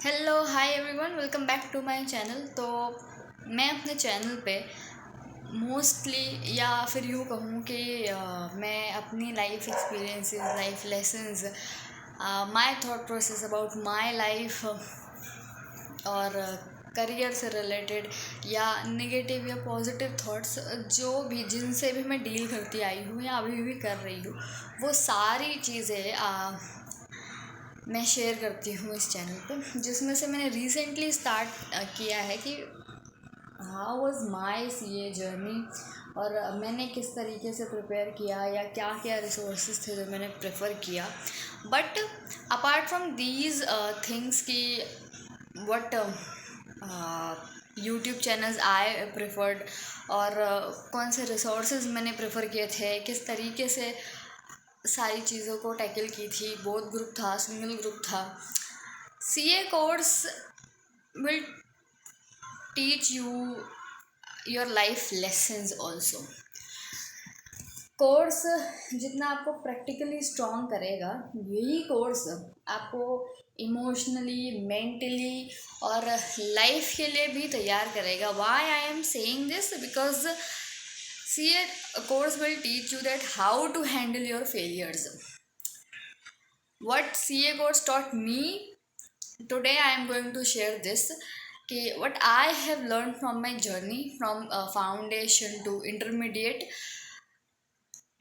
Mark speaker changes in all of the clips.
Speaker 1: Hello hi everyone, welcome back to my channel. तो मैं अपने चैनल पे मोस्टली या फिर यूँ कहूँ कि मैं अपनी life experiences, life lessons, my thought process about my life और करियर से रिलेटेड या नेगेटिव या पॉजिटिव थॉट्स जो भी जिनसे भी मैं डील करती आई हूँ या अभी भी कर रही हूँ, वो सारी चीज़ें मैं शेयर करती हूँ इस चैनल पे। जिसमें से मैंने रिसेंटली स्टार्ट किया है कि how was my CA journey और मैंने किस तरीके से प्रिपेयर किया या क्या क्या रिसोर्सेज थे जो मैंने प्रेफर किया। But apart from these things की what YouTube channels I preferred और कौन से रिसोर्सेज मैंने प्रेफर किए थे, किस तरीके से सारी चीज़ों को टैकल की थी, बोथ ग्रुप था, सिंगल ग्रुप था। CA course will teach you your life lessons also. Course जितना आपको प्रैक्टिकली स्ट्रॉन्ग करेगा, यही कोर्स आपको इमोशनली, मेंटली और लाइफ के लिए भी तैयार करेगा। Why I am saying this because CA course will teach you that how to handle your failures. What CA course taught me, today I am going to share this कि what I have learned from my journey from foundation to intermediate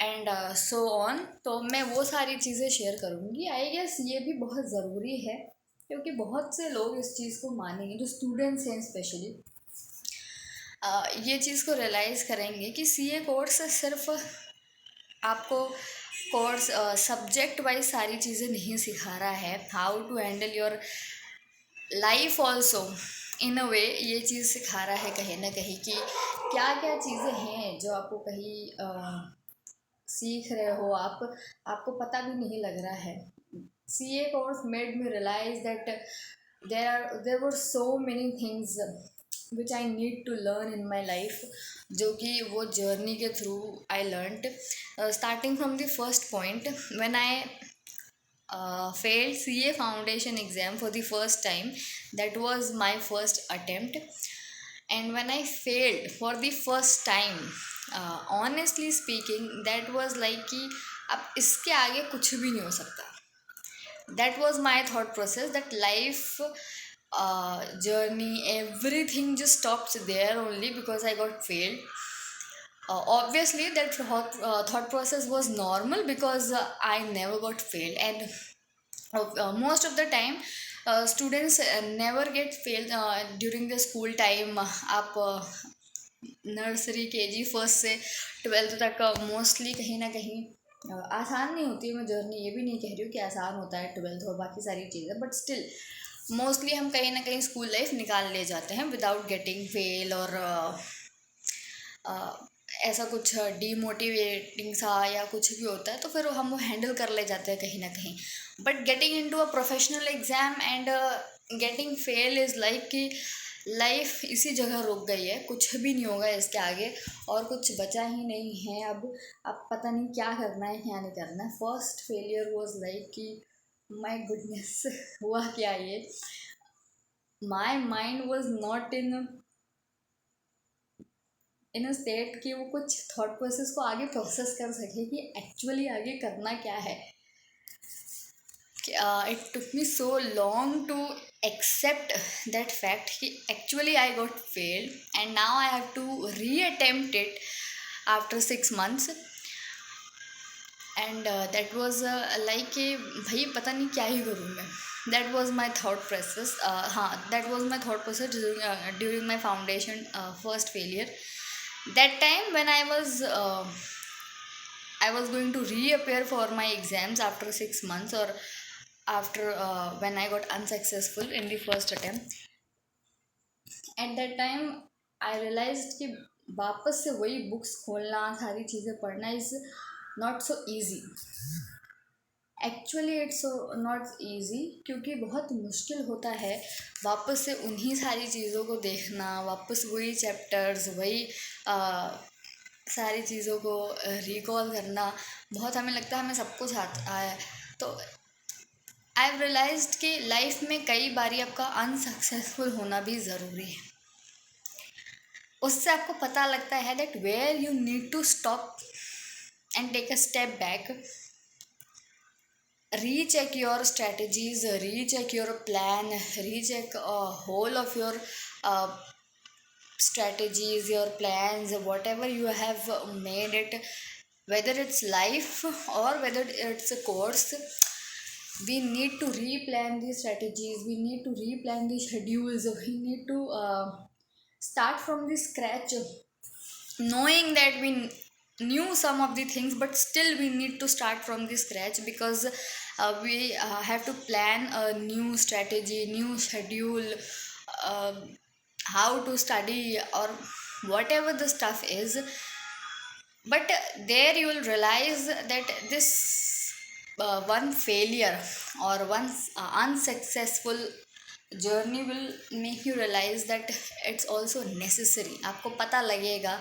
Speaker 1: and so on. तो मैं वो सारी चीज़ें share करूँगी। I guess ये भी बहुत ज़रूरी है क्योंकि बहुत से लोग इस चीज़ को मानेंगे, जो स्टूडेंट्स हैं स्पेशली ये चीज़ को रियलाइज़ करेंगे कि सीए कोर्स सिर्फ आपको कोर्स सब्जेक्ट वाइज सारी चीज़ें नहीं सिखा रहा है, how to handle your life also in a way ये चीज़ सिखा रहा है कहीं ना कहीं कि क्या क्या चीज़ें हैं जो आपको कहीं सीख रहे हो, आपको पता भी नहीं लग रहा है। C A course made me realise that there were so many things which I need to learn in my life, जो कि वो जर्नी के through I learned. Starting from the first point when I failed CA foundation exam for the first time. That was my first attempt. And when I failed for the first time, honestly speaking, that was like कि अब इसके आगे कुछ भी नहीं हो सकता. That was my thought process, that life journey, everything just stops there only because I got failed. Obviously that thought process was normal because I never got failed, and most of the time students never get failed during the school time। आप nursery KG first से twelfth तक mostly कहीं ना कहीं आसान नहीं होती है। मैं जर्नी ये भी नहीं कह रही हूँ कि आसान होता है ट्वेल्थ और बाकी सारी चीज़ें, बट स्टिल मोस्टली हम कहीं ना कहीं स्कूल लाइफ निकाल ले जाते हैं विदाउट गेटिंग फेल और ऐसा कुछ डीमोटिवेटिंग सा या कुछ भी होता है तो फिर हम वो हैंडल कर ले जाते हैं कहीं ना कहीं। But getting into a professional exam and getting fail is like कि लाइफ इसी जगह रुक गई है, कुछ भी नहीं होगा इसके आगे और कुछ बचा ही नहीं है। अब पता नहीं क्या करना है क्या नहीं करना है। फर्स्ट फेलियर वॉज लाइक कि माई गुडनेस हुआ क्या ये, my mind was not in a state कि वो कुछ थॉट प्रोसेस को आगे प्रोसेस कर सके कि एक्चुअली आगे करना क्या है। It took me so long to accept that fact कि actually I got failed and now I have to reattempt it after 6 months। And that was like कि भाई पता नहीं क्या ही करूँ मैं। That was my thought process. हाँ, that was my thought process during my foundation first failure. That time when I was going to reappear for my exams after 6 months, or after when I got unsuccessful in the first attempt. At that time I realized कि वापस से वही books खोलना, सारी चीज़ें पढ़ना is not so easy. Actually it's not easy क्योंकि बहुत मुश्किल होता है वापस से उन्हीं सारी चीज़ों को देखना, वापस वही चैप्टर्स, वही सारी चीज़ों को रिकॉल करना। बहुत हमें लगता है हमें सब कुछ आता है। तो आई रियलाइज्ड कि लाइफ में कई बारी आपका अनसक्सेसफुल होना भी ज़रूरी है। उससे आपको पता लगता है that where you need to stop and take a step back, recheck your strategies, recheck your plan, recheck whole of your uh, strategies, your plans, whatever you have made it, whether it's life or whether it's a course. We need to replan the strategies, we need to replan the schedules, we need to start from the scratch, knowing that we knew some of the things, but still we need to start from the scratch, because we have to plan a new strategy, new schedule, uh, how to study or whatever the stuff is. But there you will realize that this one failure or one unsuccessful journey will make you realize that it's also necessary. आपको पता लगेगा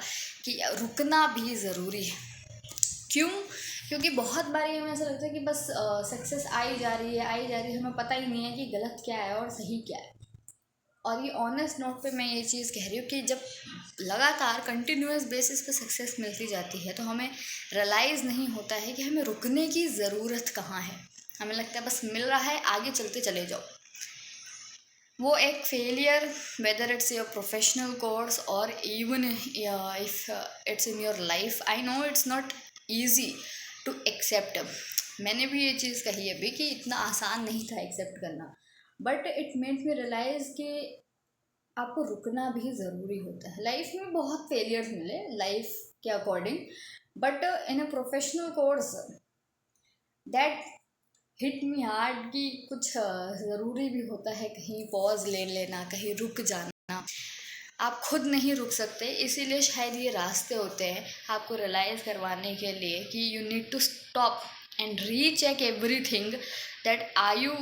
Speaker 1: कि रुकना भी ज़रूरी है। क्यों? क्योंकि बहुत बारी हमें ऐसा लगता है कि बस सक्सेस आई जा रही है, आई जा रही है, हमें पता ही नहीं है कि गलत क्या है और सही क्या है। और ये ऑनेस्ट नोट पे मैं ये चीज़ कह रही हूँ कि जब लगातार कंटिन्यूअस बेसिस पे सक्सेस मिलती जाती है तो हमें रियलाइज़ नहीं होता है कि हमें रुकने की ज़रूरत कहाँ है। हमें लगता है बस मिल रहा है, आगे चलते चले जाओ। वो एक failure, whether it's your professional course और even if it's in your life, I know it's not easy to accept. मैंने भी ये चीज़ कही अभी कि इतना आसान नहीं था एक्सेप्ट करना, but it made me realise कि आपको रुकना भी ज़रूरी होता है। लाइफ में बहुत फेलियर्स मिले लाइफ के according, but in a professional course that hit me hard कि कुछ ज़रूरी भी होता है कहीं पॉज ले लेना, कहीं रुक जाना। आप खुद नहीं रुक सकते, इसीलिए शायद ये रास्ते होते हैं आपको रियलाइज़ करवाने के लिए कि you need to stop and recheck everything that are you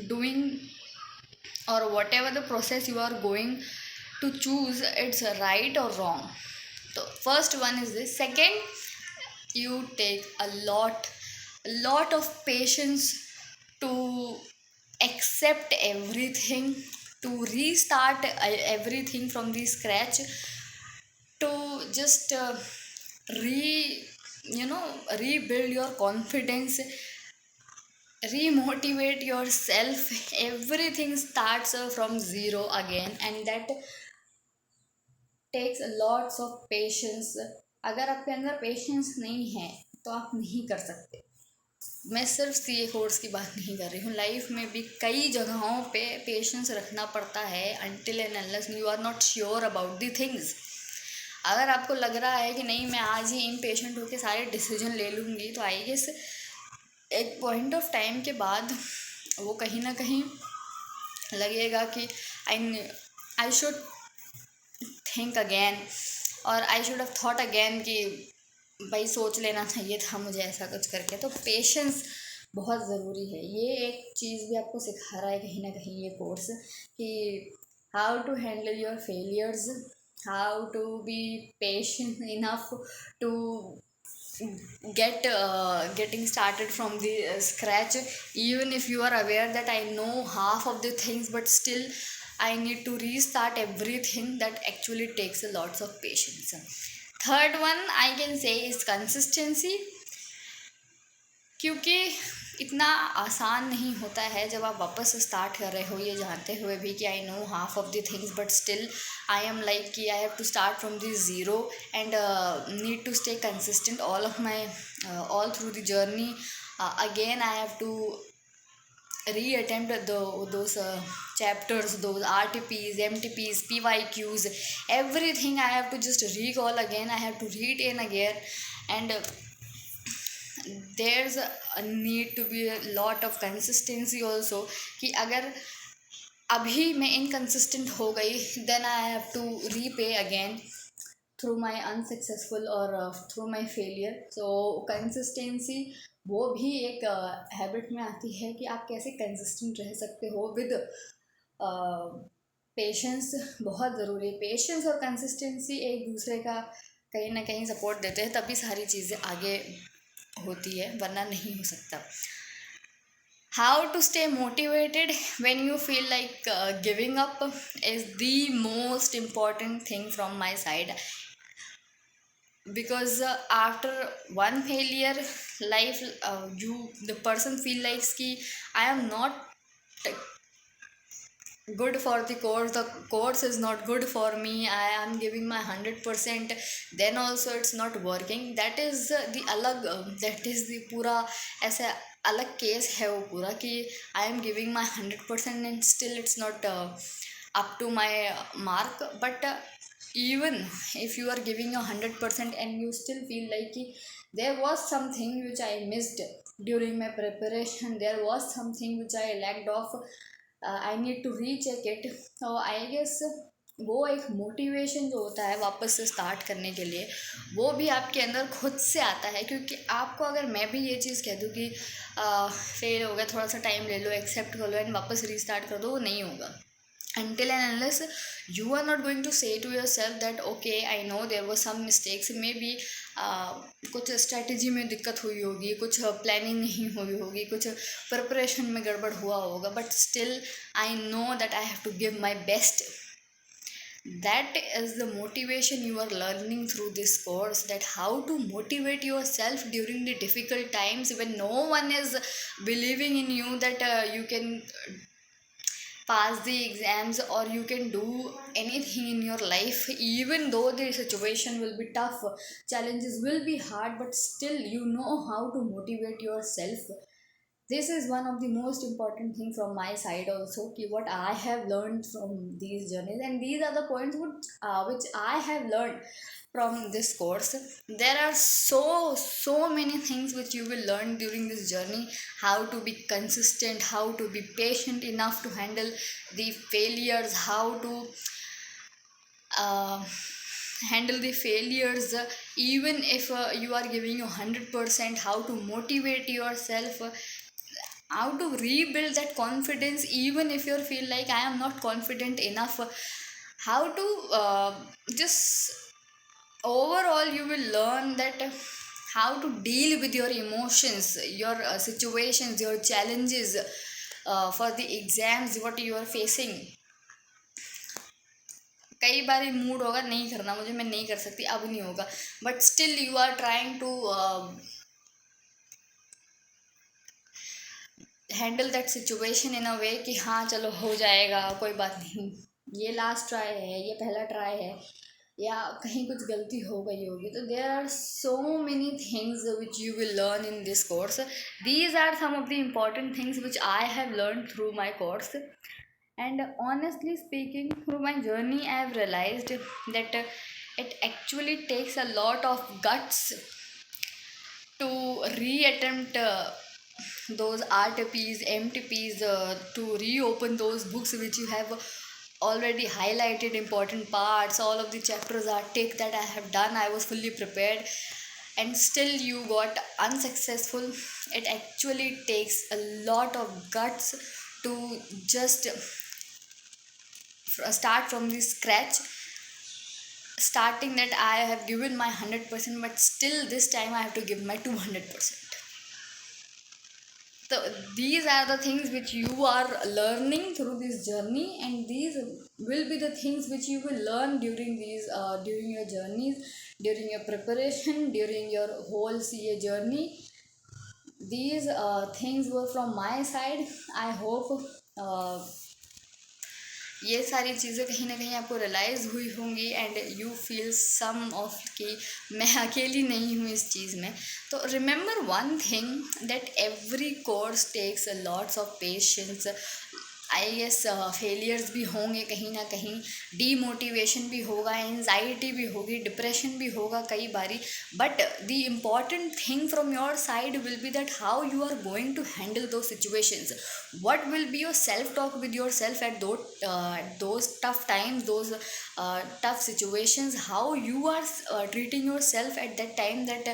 Speaker 1: doing or whatever the process you are going to choose, it's right or wrong. So first one is this. Second, you take a lot of patience to accept everything, to restart everything from the scratch, to just rebuild your confidence, remotivate yourself. Everything starts from zero again, and that takes lots of patience. अगर आपके अंदर patience नहीं है तो आप नहीं कर सकते। मैं सिर्फ सीए कोर्स की बात नहीं कर रही हूँ, लाइफ में भी कई जगहों पे पेशेंस रखना पड़ता है until and unless you are not sure about the things. अगर आपको लग रहा है कि नहीं मैं आज ही इम्पेशेंट होकर सारे डिसीजन ले लूँगी, तो आई गेस एक पॉइंट ऑफ टाइम के बाद वो कहीं ना कहीं लगेगा कि आई शुड थिंक अगेन, और I should have thought again कि भाई सोच लेना चाहिए था मुझे ऐसा कुछ करके। तो पेशेंस बहुत ज़रूरी है। ये एक चीज़ भी आपको सिखा रहा है कहीं ना कहीं ये कोर्स कि how to handle your failures, how to be patient enough to getting started from the scratch, even if you are aware that I know half of the things, but still I need to restart everything. That actually takes a lots of patience. Third one I can say is consistency, क्योंकि इतना आसान नहीं होता है जब आप वापस start कर रहे हो ये जानते हुए भी कि I know half of the things, but still I am like कि I have to start from the zero and need to stay consistent all through the journey. Again I have to reattempt those chapters, those RTPs, MTPs, PYQs, everything I have to just recall again, I have to retain again, and there's a need to be a lot of consistency also कि अगर अभी मैं inconsistent हो गई then I have to repay again through my unsuccessful or through my failure. So consistency वो भी एक habit में आती है कि आप कैसे कंसिस्टेंट रह सकते हो विद पेशेंस। बहुत ज़रूरी है पेशेंस और कंसिस्टेंसी, एक दूसरे का कहीं ना कहीं सपोर्ट देते हैं, तभी सारी चीज़ें आगे होती है, वरना नहीं हो सकता। How to stay motivated when you feel like giving up is the most important thing from my side, because after one failure, life you the person feel like ki I am not good for the course is not good for me, I am giving my 100%, then also it's not working. That is the alag that is the पूरा ऐसा अलग case है वो पूरा कि I am giving my 100% and still it's not up to my mark. But even if you are giving your 100% and you still feel like कि there was something which I missed during my preparation, there was something which I lacked of, I need to recheck it, तो I guess वो एक motivation जो होता है वापस से start करने के लिए, वो भी आपके अंदर खुद से आता है। क्योंकि आपको अगर मैं भी ये चीज़ कह दूँ कि फेल हो गया, थोड़ा सा टाइम ले लो, एक्सेप्ट कर लो एंड वापस रीस्टार्ट कर दो, वो नहीं होगा। until and unless you are not going to say to yourself that okay, I know there were some mistakes, maybe कुछ स्ट्रेटजी में दिक्कत हुई होगी, कुछ प्लानिंग नहीं हुई होगी, कुछ प्रिपरेशन में गड़बड़ हुआ होगा, but still I know that I have to give my best. That is the motivation you are learning through this course, that how to motivate yourself during the difficult times when no one is believing in you that you can pass the exams or you can do anything in your life. Even though the situation will be tough, challenges will be hard, but still you know how to motivate yourself. This is one of the most important thing from my side also, ki what I have learned from these journeys, and these are the points which I have learned from this course. There are so many things which you will learn during this journey: how to be consistent, how to be patient enough to handle the failures, how to uh, handle the failures, even if you are giving you 100%, how to motivate yourself, how to rebuild that confidence even if you feel like I am not confident enough, how to just overall you will learn that how to deal with your emotions, your situations, your challenges for the exams what you are facing. कई बार mood होगा नहीं करना मुझे, मैं नहीं कर सकती, अब नहीं होगा, but still you are trying to handle that situation in a way कि हाँ चलो हो जाएगा, कोई बात नहीं, ये लास्ट ट्राई है, ये पहला ट्राई है, या कहीं कुछ गलती हो गई होगी. तो there are so many things which you will learn in this course. These are some of the important things which I have learn through my course. And honestly speaking, through my journey, I have realized that it actually takes a lot of guts to reattempt those RTPs, MTPs, to reopen those books which you have already highlighted important parts. All of the chapters are tick that I have done. I was fully prepared, and still you got unsuccessful. It actually takes a lot of guts to just start from the scratch, starting that I have given my 100%, but still this time I have to give my 200%. So these are the things which you are learning through this journey, and these will be the things which you will learn during your journeys, during your preparation, during your whole CA journey. These things were from my side. I hope uh, ये सारी चीज़ें कहीं ना कहीं आपको realise हुई होंगी, and you feel some of कि मैं अकेली नहीं हूँ इस चीज़ में. तो remember one thing, that every course takes a lots of patience. I guess failures भी होंगे कहीं ना कहीं, डीमोटिवेशन भी होगा, एंजाइटी भी होगी, डिप्रेशन भी होगा कई बारी, but the important thing from your side will be that how you are going to handle those situations. What will be your self talk with yourself at those tough times, those tough situations, how you are treating yourself at that time, that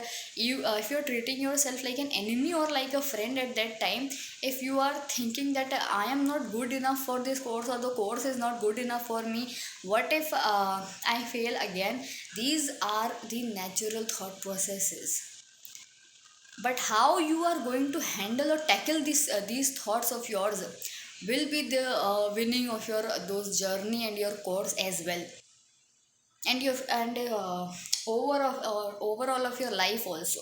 Speaker 1: you if you're treating yourself like an enemy or like a friend at that time, if you are thinking that I am not good enough for this course or the course is not good enough for me, what if I fail again. These are the natural thought processes. but how you are going to handle or tackle these thoughts of yours will be the winning of your those journey and your course as well, and your and overall of your life also.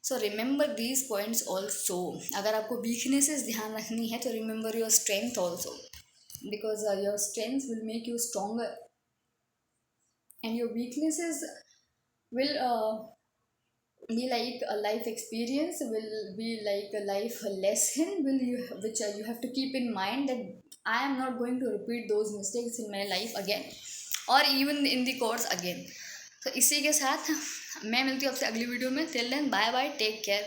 Speaker 1: So remember these points also. अगर आपको weaknesses ध्यान रखनी है तो remember your strength also, because your strengths will make you stronger, and your weaknesses will be like a life experience, will be like a life lesson, will you which you have to keep in mind that I am not going to repeat those mistakes in my life again or even in the course again. तो इसी के साथ मैं मिलती हूँ आपसे अगली video में. Till then bye bye, take care.